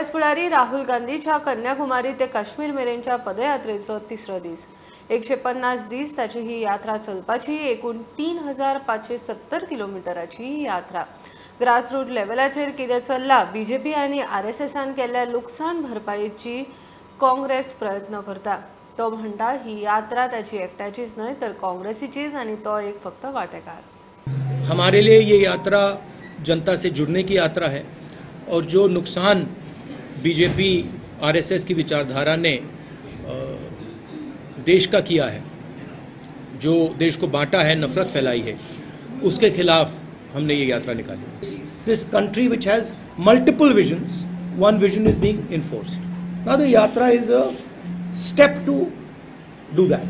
काँग्रेस फुडारी राहुल गांधीच्या कन्याकुमारी ते काश्मीर मेरेनच्या पदयात्रेचो तिसरो दीस 150 दीस ताची ही यात्रा चलपाची एकूण 3570 किलोमीटराची ही यात्रा ग्रासरूट लेवलाचेर कितें चल्ला बीजेपी आनी आरएसएसान केल्ल्या लुकसाण भरपायेची काँग्रेस प्रयत्न करता। तो म्हणटा ही यात्रा ताची एकट्याचीच न्हय तर काँग्रेसीचीच आनी तो एक फक्त वांटेकार। हमारे लिए ये यात्रा जनता से जुड़ने की यात्रा है और जो नुकसान बीजेपी आरएसएस की विचारधारा ने देश का किया है, जो देश को बांटा है, नफरत फैलाई है, उसके खिलाफ हमने ये यात्रा निकाली। This country which has multiple visions, one vision is being enforced. Now the yatra is a step to do that.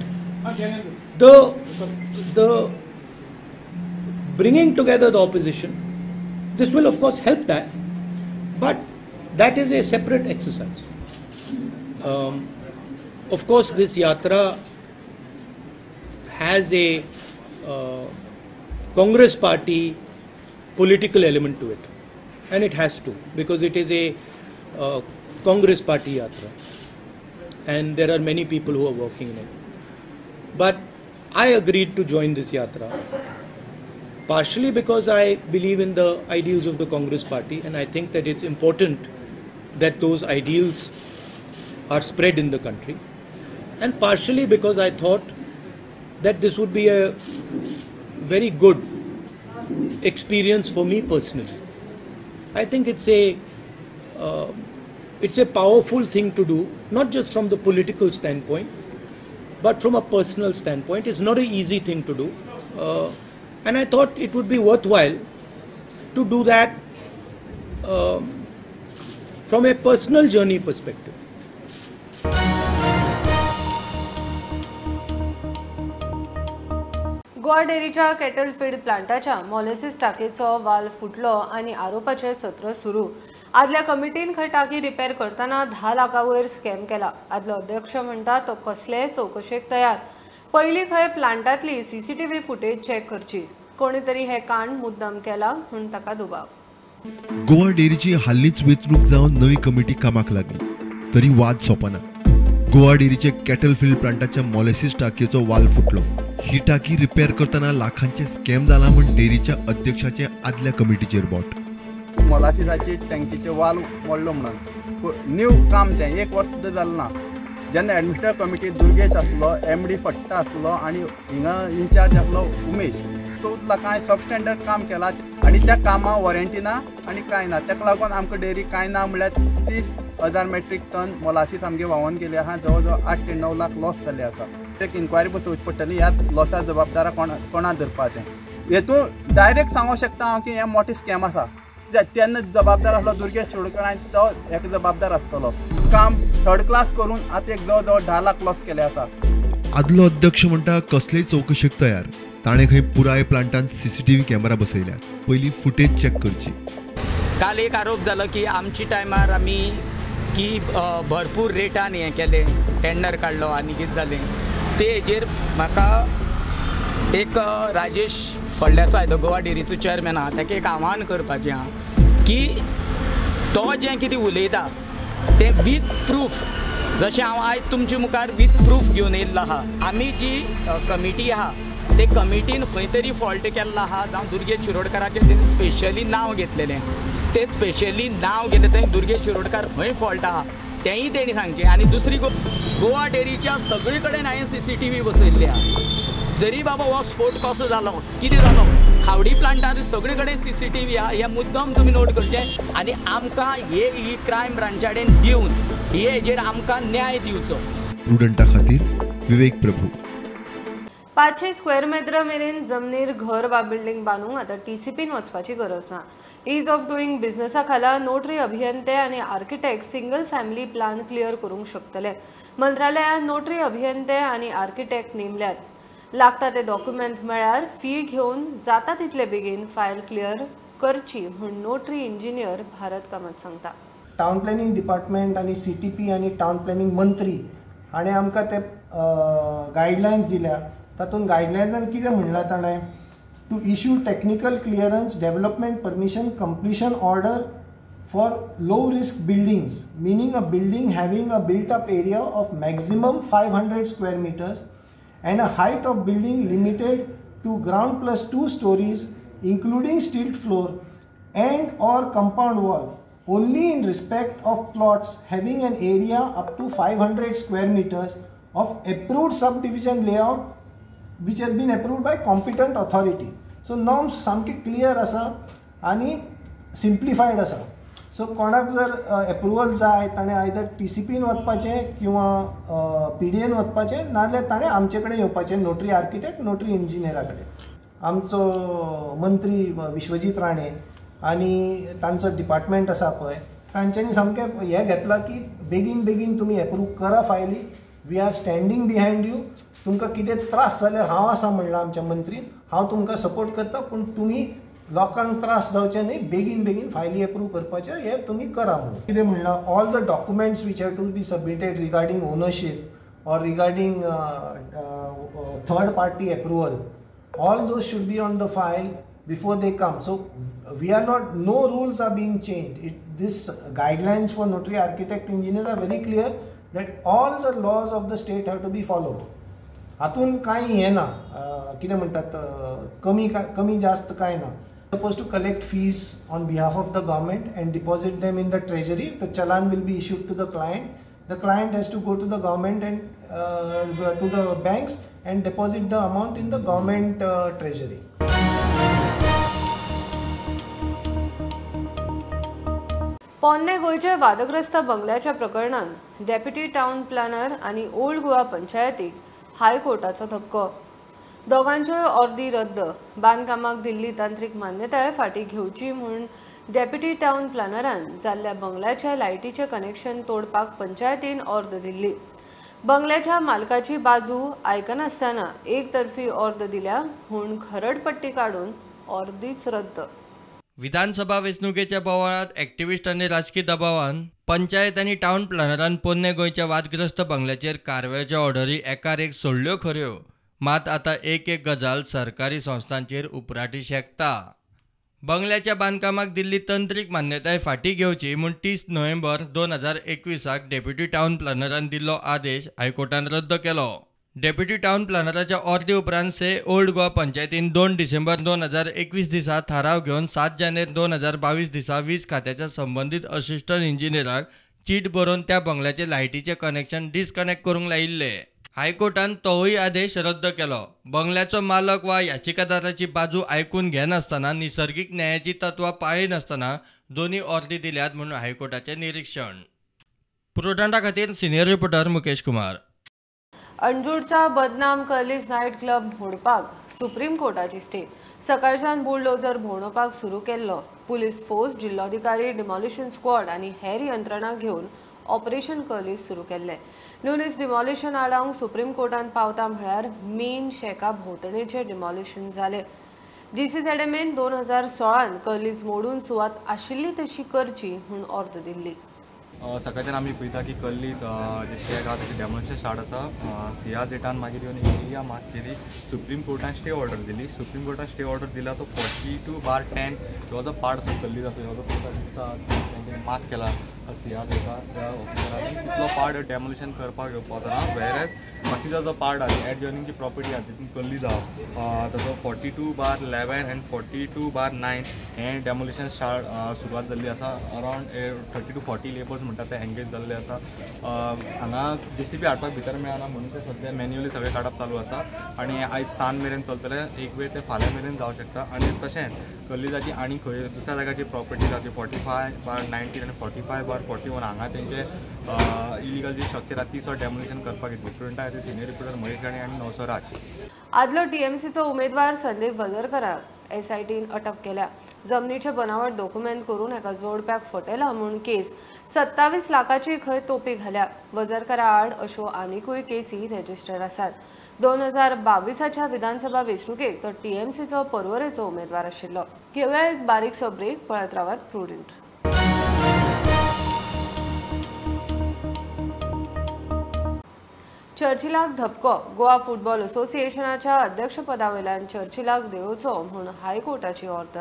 The bringing together the opposition, this will of course help that, but that is a separate exercise. Of course this yatra has a Congress party political element to it, and it has to, because it is a Congress party yatra and there are many people who are working in it. But I agreed to join this yatra partially because I believe in the ideals of the Congress party, and I think that it's important that those ideals are spread in the country, and partially because I thought that this would be a very good experience for me personally. I think it's a powerful thing to do, not just from the political standpoint, but from a personal standpoint. It's not an easy thing to do. And I thought it would be worthwhile to do that from a personal journey perspective. Goa डेरीच्या cattle feed प्लांटाच्या molasses टाकीचो वाल फुटलो आणि आरोपाचे सत्र सुरू। आदल्या कमिटीन खंय टाकी रिपेर करतना 10 लाखांवयर स्कॅम केला। आदलो अध्यक्ष म्हणटा तो कसलेय चौकशेक तयार। पहिली खंय प्लांटातली सीसीटीव्ही फुटेज चेक करची। कोणी तरी हे कांड मुद्दाम केला म्हूण ताका दुबाव। गोवा डेरीची हाल्लीच वेंचणूक जावन नवी कमिटी कामाक लागली तरी वाद सोंपना। गोवा डेरीचे कॅटल फील्ड प्लांटाच्या मोलेसिस टाकीचो वाल फुटलो। ही टाकी रिपेर करतना लाखांचे स्कॅम जाला म्हूण डेरीच्या अध्यक्षाचे आदल्या कमिटीचेर बोट। मोलासिसाची टँकीचे वाल मोडलो म्हणून न्यू काम तें 1 वर्स सुद्दां जालें ना। जेन्ना एडमिनिस्ट्रेटिव्ह कमिटी दुर्गेश आसलो, एमडी फट्टा आसलो आणि हिंगा इन्चार्ज आसलो उमेश, तो लोकांनी सबस्टँडर्ड काम केला आणि त्या कामा वॉरंटी ना आणि काय ना। ताका लागून आमकां डेरी काय ना म्हणल्यार 30,000 मेट्रीक टन मोलासीस आमगे व्हांवून गेले आहा। जवळ जवळ 8 ते 9 लाख लॉस जाले आसा। एक इन्क्वायरी बसोवची पडटली ह्या लॉसा जबाबदार कोणा धरपाचें। हेतून डायरेक्ट सांगूं शकता हांव की हें मोठे स्कॅम आसा। तेन्ना जबाबदार आसलो दुर्गेश शिरोडकर आनी तो हेका जबाबदार आसतलो। काम थर्ड क्लास करून आतां एक जवळ जवळ 10 लाख लॉस केले आसा। आदलो अध्यक्ष म्हणटा कसलेय चौकशेक तयार। ताणे खंय पुराय प्लांटांत सीसीटीव्ही कॅमेरा बसयल्यात, पहिली फुटेज चेक करची। काल एक आरोप जालो की आमची टायमार आमी की भरपूर रेटान हें केलें, टेंडर काडलो आनी कितें जालें ते हेजेर म्हाका एक राजेश फळदेसाय गोवा डेरीचो चेअरमॅन आहा ताका एक आव्हान करपाचें आहा की तो जें कितें उलयता तें वीथ प्रूफ, जशें हांव आयज तुमचे मुखार वीथ प्रूफ घेवन येयल्लो आहा। आमी जी कमिटी आहा ते कमिटीन खंय तरी फॉल्ट केल्लो आहा, जावं दुर्गेश शिरोडकराचें तेणी स्पेशली नांव घेतलेलें, ते स्पेशली नांव घेतलें थंय दुर्गेश शिरोडकर खंय फॉल्ट आहा तेंय तेणी सांगचें। आनी दुसरी गोवा डेरीच्या सगळे कडेन हांवें सीसीटीव्ही बसयल्ले आहा। जरी बाबा हो स्फोट कसो जालो, कितें जालो, हावडी प्लांटार सगळे कडेन सीसीटीव्ही आहा, हे मुद्दम तुमी नोट करचें आनी आमकां ही क्रायम ब्रांचा कडेन दिवन हेजेर आमकां न्याय दिवचो। प्रुडंटा खातीर विवेक प्रभू। 500 स्क्वेअर मीटर मेरेन जमनीर घर वा बिल्डिंग बांदूंक आतां टीसीपीन वचपाची गरज ना। ईज ऑफ डुईंग बिझनेसा खाला नोटरी अभियंते आनी architect single family plan clear करूंक शकतले। मंत्रालयान नोटरी अभियंते आनी आर्किटेक्ट नेमल्यात। लागता ते डॉक्युमेंट मेळ्यार फी घेवन जाता तितले बेगीन फायल क्लियर करची म्हूण नोटरी इंजिनियर भारत कामत सांगता। टाउन प्लॅनिंग डिपार्टमेंट आनी सीटीपी आनी टाउन प्लॅनिंग मंत्री हाणें आमकां ते गायडलायन्स दिल्या। तातूंत गायडलायन्सान कितें म्हणलां ताणें to issue technical clearance development permission completion order for low risk buildings, meaning a building having a built up area of maximum 500 square meters and a height of building limited to ground plus 2 stories including steel floor and or compound wall only in respect of plots having an area up to 500 square meters of approved subdivision layout which has been approved by competent authority. So norms सामके clear आसा आणि simplified आसा. So कोणाक जर approval जाय ताणें either TCPन वचपाचें किंवा PDN वचपाचें नाजाल्यार ताणें आमचे कडेन येवपाचें नोटरी आर्किटेक्ट नोटरी इंजिनियरा कडेन. आमचो मंत्री विश्वजीत राणे आनी तांचो डिपार्टमेंट आसा पळय तांच्यांनी सामकें हें घेतलां की बेगीन बेगीन तुमी एप्रूव करा फायली. We are standing behind you. तुमकां कितें त्रास जाल्यार हांव आसा म्हणलां आमच्या मंत्रीन. हांव तुमकां सपोर्ट करता पूण तुमी लोकांक त्रास जावचे न्ही. बेगीन बेगीन फायली एप्रूव करपाचे हें तुमी करा म्हणून. कितें म्हणलां all the documents which have to be submitted regarding ownership or regarding third party approval all those should be on the file before they come. So we are not, no rules are being changed. This guidelines for notary architect engineer are very clear that all the laws of the state have to be followed. हातून कांय हें ना कितें म्हणटात कमी जास्त कांय ना. Supposed to collect fees on behalf of the government and deposit them in the treasury. The challan will be issued to the client. The client has to go to the government and to the banks and deposit the amount in the government treasury. पोन्ने गोंयचे वादग्रस्त बंगल्याच्या प्रकरणात deputy town planar आणि old Goa पंचायतीक हायकोर्टाचो धपको. दोगांच्योय अर्दी रद्द. बांदकामाक दिल्ली तांत्रीक मान्यताय फाटीं घेवची म्हूण डेप्युटी टाउन प्लॅनरान जाल्ल्या बंगल्याच्या लायटीचें कनेक्शन तोडपाक पंचायतीन अर्द दिल्ली. बंगल्याच्या मालकाची बाजू आयकनासतना एकतर्फी अर्द दिल्या म्हूण खरडपट्टी काडून अर्दीच रद्द. विधानसभा वेंचणुकेच्या बोवाळांत एक्टिव्हिस्ट आनी राजकीय दबावान पंचायत आनी टाउन प्लॅनरान पोन्ने गोंयच्या वादग्रस्त बंगल्याचेर कारवायेच्यो ऑर्डरी एकार एक सोडल्यो खऱ्यो. मात आतां एक गजाल सरकारी संस्थांचेर उपराटी शेकता. बंगल्याच्या बांदकामाक दिल्ली तंत्रीक मान्यताय फाटीं घेवची म्हूण 30 नोव्हेंबर 2021 डेप्युटी टाउन प्लॅनरान दिल्लो आदेश हायकोर्टान रद्द केलो. डेप्युटी टाउन प्लॅनराच्या अर्दे उपरांत ओल्ड गोवा पंचायतीन 2 डिसेंबर 2021 दिसा थाराव घेवन 7 जानेर 2022 दिसा वीज खात्याच्या संबंदीत असिस्टंट इंजिनियराक चीट बरोवन त्या बंगल्याचें लायटीचें कनेक्शन डिस्कनेक्ट करूंक लायिल्ले. हायकोर्टान तोवूय आदेश रद्द केलो. बंगल्याचो मालक वा याचिकादाराची बाजू आयकून घेनासतना निसर्गीक न्यायाची तत्वां पाळिनासतना दोन्ही अर्दी दिल्यात म्हणून हायकोर्टाचें निरीक्षण. प्रुडंटा खातीर सिनियर रिपोर्टर मुकेश कुमार. अंजूरचा बदनाम कर्लीज नायट क्लब मोडपाक सुप्रीम कोर्टाची स्टे. सकाळच्यान बुलडोजर भोंवडोवपाक सुरू केल्लो. पुलीस फोर्स, जिल्लोधिकारी, डिमॉलिशन स्क्वॉड आनी हेर यंत्रणा घेवन ऑपरेशन कर्लीज सुरू केल्लें. न्यूनीस डिमॉलिशन आडावंक सुप्रीम कोर्टान पावता म्हळ्यार मेन शेका भोंवतणेचें डिमॉलिशन जालें. DCZMन 2016 कर्लीज मोडून सुवात आशिल्ली तशी करची म्हूण अर्द दिल्ली. सकाळच्यान आमी पळयता की कर्लीज जे शेक आसा तेचे डेमोलिशन स्टार्ट आसा. CR मागीर येवन एरिया मार्क केली. सुप्रीम कोर्टान स्टे ऑर्डर दिली. सुप्रीम कोर्टान स्टे ऑर्डर दिला तो 42/10 हो जो पार्ट आसा कर्लीजाचो हो जो कोर्टान दिसता तेंच्यानी मार्क केला. CR त्या ऑफिसरांनी तितलो पार्ट डेमोलिशन करपाक येवपाना. वेरेज बाकीचो जो पार्ट आसा एडजॉयनिंग प्रॉपर्टी आसा तितून कर्लीज आसा ताचो 42/11 आनी 42/9 हें डेमोलिशन सुरवात जाल्ली आसा. अरावंड 30 to 40 लेबर्स म्हणटा ते एंगेज जाल्ले आसा. हांगा JCB हाडपाक भितर मेळना म्हणून ते सद्या मॅन्युअली सगळें काडप चालू आसा आनी आयज सांज मेरेन चलतलें. एक वेळ ते फाल्यां मेरेन जावं शकता. आनी तशेंच कर्लीजाची आनी खंय दुसऱ्या जाग्याची प्रॉपर्टी जाची 45/19 आनी 45/41 हांगा तेंचे इलिगल जी स्ट्रक्चर आसा ती सो डेमोलिशन करपाक येतली. स्टुडंटा खातीर सिनियर रिपोर्टर महेश गाणे आनी नवसराज. आदलो TMCचो उमेदवार संदीप वजरकराक SITन अटक केल्या. जमनीचे बनावट डॉक्युमेंट करून एका जोडप्याक फटयला म्हूण केस 27 लाखाची खंय तोपी घाल्या. वजरकरा आड अश्यो आनीकूय केसी रजिस्टर आसात. 2022च्या विधानसभा वेंचणुकेक तो TMCचो पर्वरेचो उमेदवार आशिल्लो. घेवया एक बारीकसो ब्रेक. पळत रावात प्रुडंट. चर्चिलाक धपको. गोवा फुटबॉल असोसिएशनाच्या अध्यक्षपदा वयल्यान चर्चिलाक देंवोवचो म्हूण हायकोर्टाची अर्द.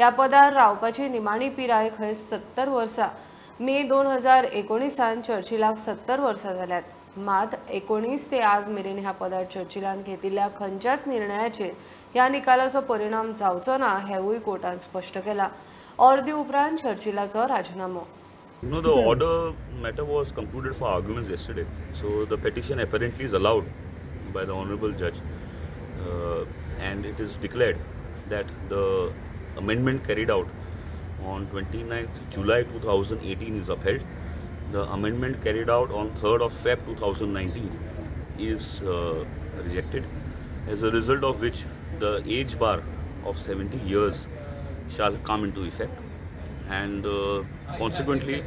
ह्या पदार रावपाची निमाणी पिराय खंय 70 वर्सां. मे 2019 चर्चिलाक 70 वर्सां जाल्यात. मात 19 ते आज मेरेन ह्या पदार चर्चिलान घेतिल्ल्या खंयच्याच निर्णयाचेर ह्या निकालाचो परिणाम जावचो ना हेवूय कोर्टान स्पश्ट केला. अर्दी उपरांत चर्चिलाचो राजीनामो. No, the order matter was concluded for arguments yesterday. So the petition apparently is allowed by the Honorable Judge, and it is declared that the amendment carried out on 29th July 2018 is upheld. The amendment carried out on 3rd of Feb 2019 is rejected, as a result of which the age bar of 70 years shall come into effect. And consequently,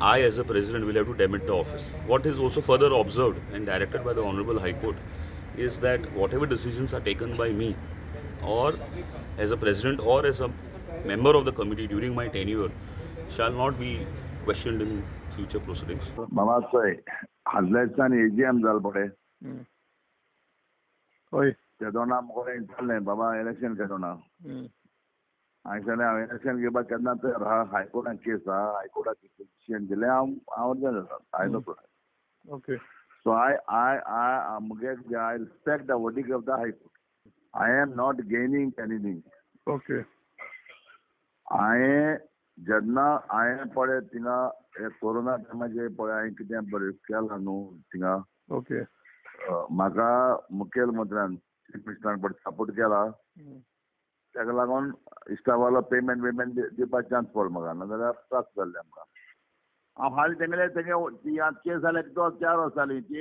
I as a president will have to demit the office. What is also further observed and directed by the Honorable High Court is that whatever decisions are taken by me, or as a president or as a member of the committee during my tenure, shall not be questioned in future proceedings. Mama say, Hazlesan AGM dal pade. Oi, kedona mokore intalle baba election kedona. I said, election के बाद करना तो रहा हाई court के सा हाई court की decision दिले हम आवर I know. Okay. So I मुझे I respect the verdict of the high court. I am not gaining anything. Okay. I जदना I पढ़े तिंगा कोरोना टाइम जे पढ़े I कितने बड़े क्या लानो तिंगा. Okay. मागा मुख्यमंत्र्यान मिस्टर पर सपोर्ट केला. ताका लागून स्टाफाला पेमेंट दिवपाक चान्स पडलो म्हाका नाजाल्यार त्रास जाल्ले आमकां. हांव हालीं तेंगेले ती आतां केस जाल्या 4 वर्सां जालीं ती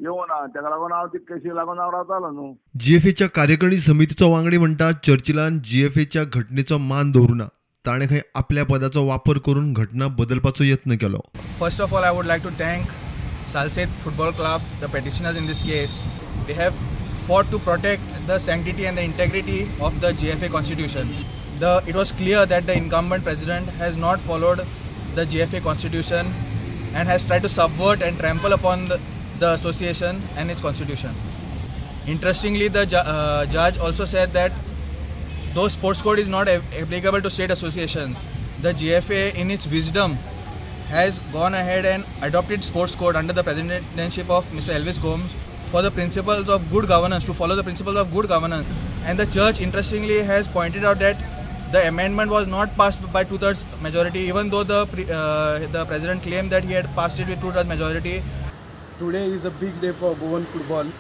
येवना ताका लागून हांव ती केसी लागून हांव रावतालो न्हू. जीएफएच्या कार्यकारिणी समितीचो वांगडी म्हणटा चर्चिलान जीएफएच्या घटनेचो मान दवरुना. ताणें खंय आपल्या पदाचो वापर करून घटना बदलपाचो यत्न केलो. First of all, I would like to thank Salsette Football Club, the petitioners in this case. They have fought to protect the sanctity and the integrity of the GFA constitution. It was clear that the incumbent president has not followed the GFA constitution and has tried to subvert and trample upon the association and its constitution. Interestingly, the judge also said that though sports code is not applicable to state associations, the GFA in its wisdom has gone ahead and adopted sports code under the presidency of Mr. Elvis Gomes for the principles of good governance, to follow the principles of good governance. And the church interestingly has pointed out that the amendment was not passed by 2/3 majority, even though the president claimed that he had passed it with 2/3 majority. Today is a big day for Goan football,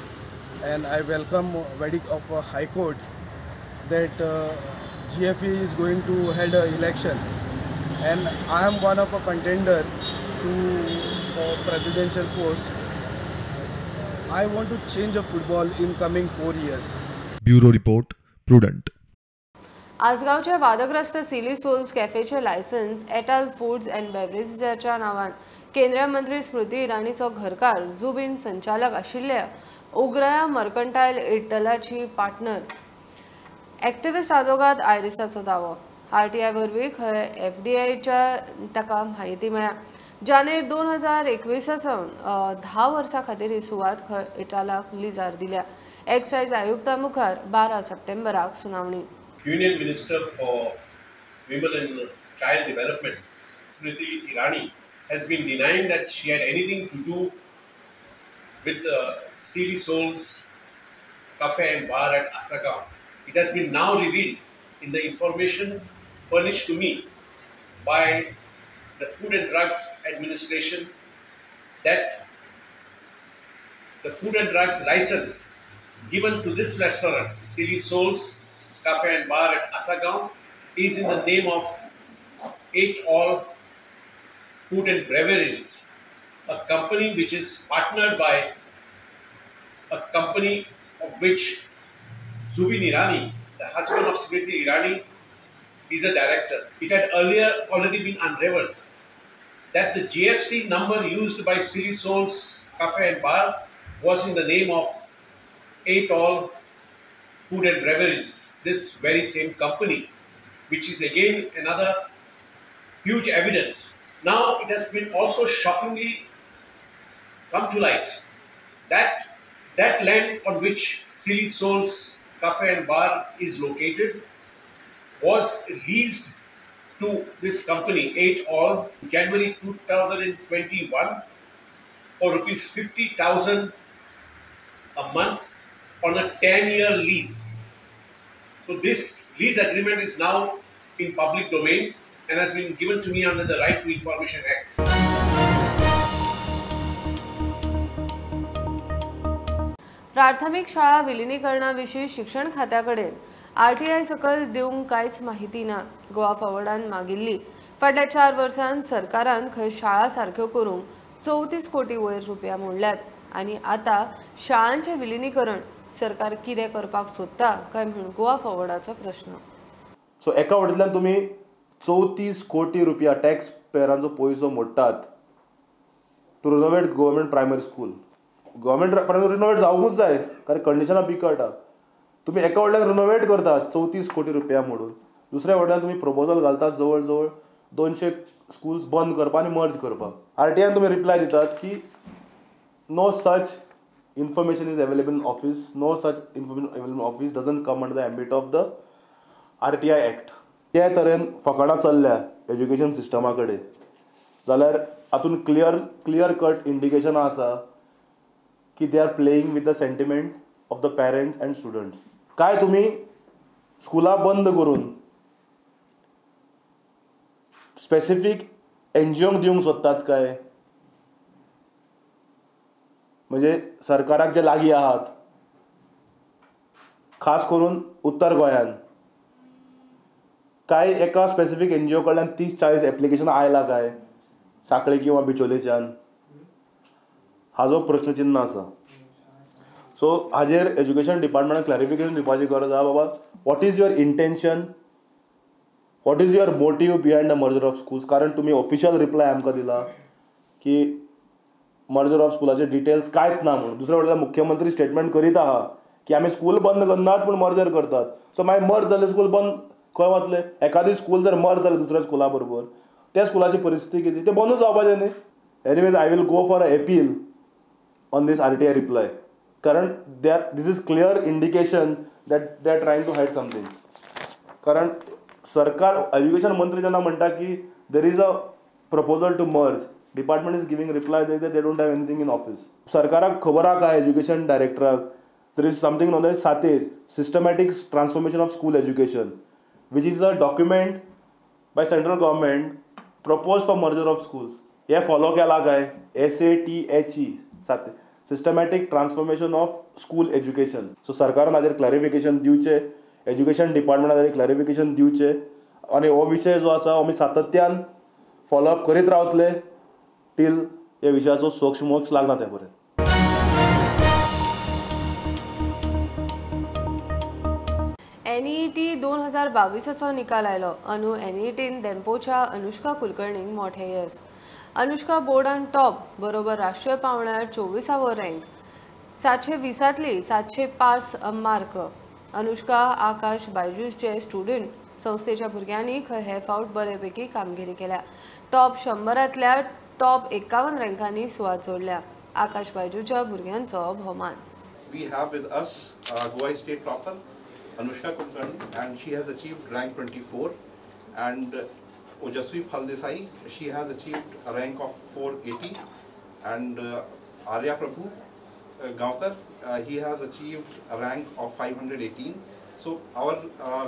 and I welcome verdict of a High Court that GFA is going to hold an election, and I am one of a contender for presidential post. I want to change the football in coming 4 years. Bureau report Prudent. आसगावच्या वादग्रस्त silly souls कॅफेचे licence एटाल foods and बेवरेजेसच्या नावान केंद्रीय मंत्री स्मृती इराणीचो घरकार जुबिन संचालक आशिल्ल्या उग्रया मर्कंटायल इटलाची पार्टनर एक्टिविस्ट आदोगाद आयरिसाचो दावो. आरटीआय वरवीं खंय एफडीआयच्या ताका म्हायती मेळ्ळ्या. जानेर 2021 सावन 10 वर्सां खातीर ही सुवात खंय इटालाक लिजार दिल्या. एक्सायज आयुक्ता मुखार 12 सप्टेंबराक सुनावणी. Union Minister for Women and Child Development, Smriti Irani, has been denying that she had anything to do with Siri Souls Cafe and Bar at Asagaon. It has been now revealed in the information furnished to me by the Food and Drugs Administration that the food and drugs license given to this restaurant, Siri Souls Cafe and Bar at Asagaon, is in the name of 8 All Food and Beverages, a company which is partnered by a company of which Zubin Irani, the husband of Smriti Irani, is a director. It had earlier already been unraveled that the GST number used by Siri Souls Cafe and Bar was in the name of 8 All Food and Beverages, this very same company, which is again another huge evidence. Now it has been also shockingly come to light that land on which Siri Souls Cafe and Bar is located was leased to this company 8 all January 2021 for rupees 50,000 a month on a 10-year lease. So this lease agreement is now in public domain and has been given to me under the Right to Information Act. प्राथमिक शाळा विलिनीकरणाविषयी शिक्षण खात्याकडे RTI सकल दिवंक कांयच माहिती ना. गोवा फॉरवर्डान मागिल्ली फाटल्या 4 वर्सांत सरकारान खंय शाळा सारक्यो करूंक 34 कोटी वयर रुपया मोडल्यात आनी आतां शाळांचें विलिनीकरण सरकार कितें करपाक सोदता काय म्हूण गोवा फॉरवर्डाचो प्रश्न. सो एका वाटेंतल्यान तुमी 34 कोटी रुपया टॅक्स पेयरांचो पयसो मोडटात to renovate government primary school. Government primary renovate जावंकूच जाय कारण कंडिशनां बिकळटा. तुम्ही एका वटल्यान रिनोवेट करतात 34 कोटी रुपया मोडून, दुसऱ्या वटल्यान तुम्ही प्रपोजल घालतात जवळ जवळ 200 स्कूल्स बंद करपाक आनी मर्ज करपाक. RTI तुम्ही रिप्लाय दितात की no such information is available in office, no such information available in office doesn't come under the ambit of the RTI Act. त्या तरेन फकाणां चल्ल्या एज्युकेशन सिस्टमा कडेन जाल्यार हातून क्लियर कट इंडिकेशनां आसा की they are playing with the sentiment of the parents and students. काय तुम्ही स्कुलां बंद करून स्पेसिफीक NGOंक दिवंक सोदतात काय? म्हणजे सरकाराक जे लागीं आहात खास करून उत्तर गोंयान काय एका स्पेसिफीक NGO कडल्यान 30-40 एप्लिकेशनां आयला काय सांखळे किंवा बिचोलेच्यान? हाजो प्रश्नचिन्ह आसा. सो हाजेर एज्युकेशन डिपार्टमेंटान क्लॅरिफिकेशन दिवपाची गरज आहा. बाबा what is your intention, what is your motive behind the merger of schools? कारण तुम्ही ऑफिशियल रिप्लाय आमकां दिला की मर्जर ऑफ स्कुलाचे डिटेल्स कांयच ना म्हणून. दुसऱ्या वटेन मुख्यमंत्री स्टेटमेंट करीत आहा की आमी स्कूल बंद करनात पूण मर्जर करतात. सो मागीर मर्ज जाले स्कूल बंद खंय वतले? एखादी स्कूल जर मर्ज जाले दुसऱ्या स्कुला बरोबर त्या स्कुलाची परिस्थिती कितें? ते बंदूच जावपाचें न्ही. Anyways I will go for a appeal on this RTI reply कारण this is clear indication that they are trying to hide something. कारण सरकार एज्युकेशन मंत्री जेन्ना म्हणटा की there is a proposal to merge, department is giving reply they don't have anything in office. सरकाराक खबर आहा काय एज्युकेशन डायरेक्टराक there is something known as SATEJ, systematic transformation of school education, which is a document by central government proposed for merger of schools. हे follow केला काय? SATHE, systematic transformation of school education. So सरकारान हाजेर clarification दिवचे, education डिपार्टमेंटान हाजेर clarification दिवचे आनी हो विशय जो आसा आमी सातत्यान फॉलोअप करीत रावतले टील ह्या विशयाचो सोक्ष मोक्ष लागना त्या पर्यंत. NEET 2022 निकाल आयलो. NEETन देंपोच्या अनुष्का कुलकर्णीक मोठे येस. अनुष्का बोर्डान टॉप बरोबर राष्ट्रीय पावंड्यार 24वो रँक, 720तली 705 मार्क. अनुष्का आकाश बायजूसचे स्टुडंट संस्थेच्या भुरग्यांनी हे फावट बरेपैकी कामगिरी केल्या. टॉप 100तल्या टॉप 51 रँकांनी सुवात जोडल्या. आकाश बायजूच्या भुरग्यांचो भोवमान. We have with us Goa State topper Anushka Kulkarni, and she has achieved rank 24, and Ojasvi Phaldesai, she has achieved a rank of 480, and Arya Prabhu Gaonkar, he has achieved a rank of 518. So our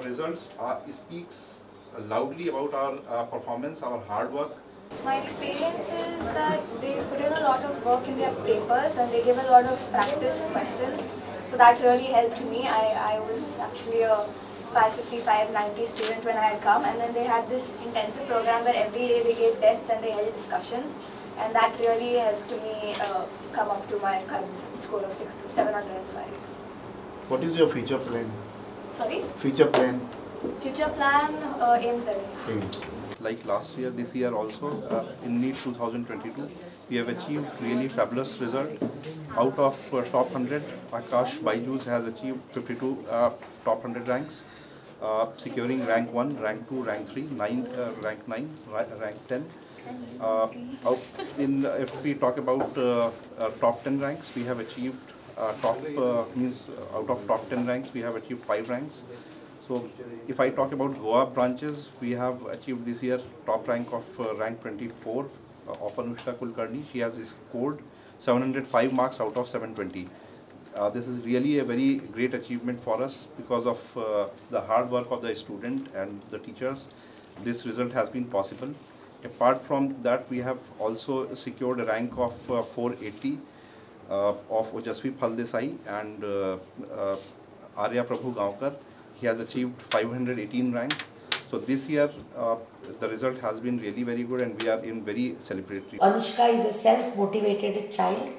results speaks loudly about our performance, our hard work. My experience is that they put in a lot of work in their papers and they give a lot of practice questions. So that really helped me. I was actually a 550, 590 student when I had come, and then they had this intensive program where every day they gave tests and they held discussions, and that really helped me come up to my current score of 705. What is your future plan? Sorry? Future plan? Future plan, AIMS. AIMS. Like last year, this year also, in NEET 2022, we have achieved really fabulous result. Out of top 100, Akash Baijus has achieved 52 top 100 ranks, securing rank 1, rank 2, rank 3, rank 9, rank 10. If we talk about top 10 ranks, we have achieved out of top 10 ranks, we have achieved 5 ranks. So if I talk about Goa branches, we have achieved this year top rank of rank 24 of Anushka Kulkarni. She has scored 705 marks out of 720. This is really a very great achievement for us because of the hard work of the student and the teachers. This result has been possible. Apart from that, we have also secured a rank of 480 of Ojasvi Phaldesai and Arya Prabhu Gaonkar. He has achieved 518 rank. So this year, the result has been really very good and we are in very celebratory. Anushka is a self-motivated child.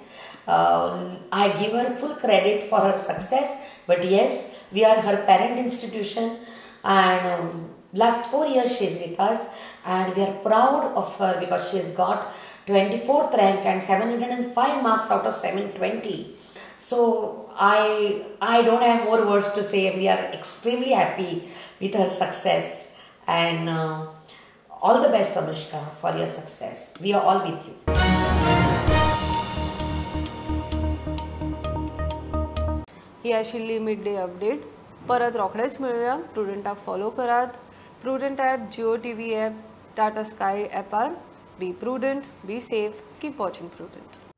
I give her full credit for her success, but yes, we are her parent institution, and last 4 years she is with us and we are proud of her because she has got 24th rank and 705 marks out of 720. So I don't have more words to say. We are extremely happy with her success, and all the best, Anushka, for your success. We are all with you. ही आशिल्ली mid day update. परत रोखडेच मेळुया. प्रुडंटाक follow करात. Prudent app, Jio TV app, Tata Sky ॲपार. Be Prudent, be safe, keep watching prudent.